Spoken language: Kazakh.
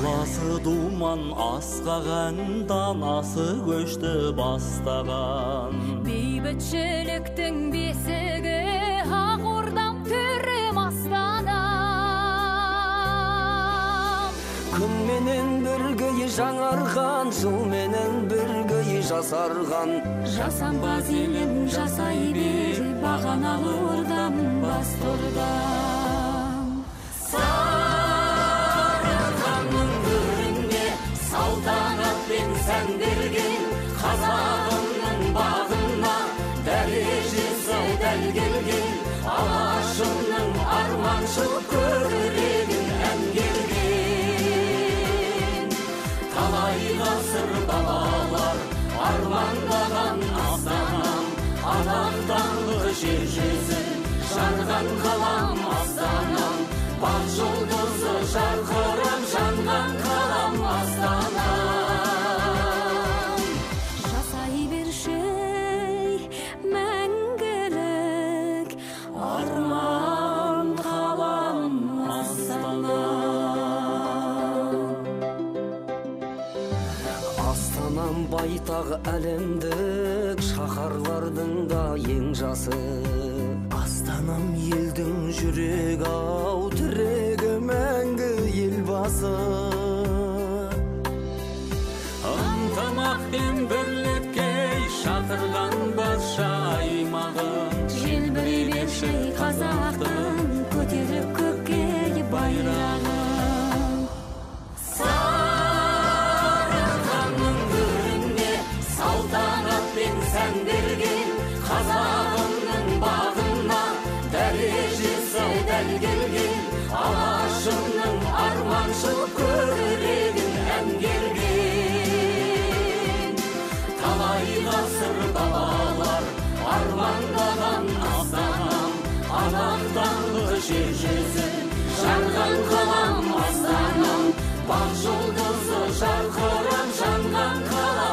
Даласы думан асқаған, данасы көшті бастаған. Бейбітшіліктің бесігі ақ ордам төрем астанам. Күн менен біргей жаңарған, жыл менен біргей жасарған. Жасамбаз елім жасай бер, бағаналы ордам басты ордам. Сарыарқаның төрінде салтанатпен сән берген, қазағымның бағына дәрежесі дәл келген, алашымның арманшыл көкірегін ән келген. Талай ғасыр бабалар армандаған астанам, атақтанды жер жүзін жарған қалам астанам. Бақ жұлдызы жарқырап жанған қалам астанам. Жасай берші мәңгілік арман қалам астанам. Астанам байтақ әлемдік шаһарлардың да ең жасы. Астанам елдің жүрегі ау, тірегі мәңгі елбасы. Ынтымақ пен бірлікке шақырған барша аймағын, Желбірей берші қазақтың көтеріп көкке байрағын. Сарыарқаның төрінде салтанатпен сән берген, қазағымның бағына дәрежесі дәл келген, алашымның арманшыл көкірегін ән келген. Талай ғасыр бабалар армандаған астанам, атақтанды жер жүзін жарған қалам астанам. Бақ жұлдызы жарқырап жанған қалам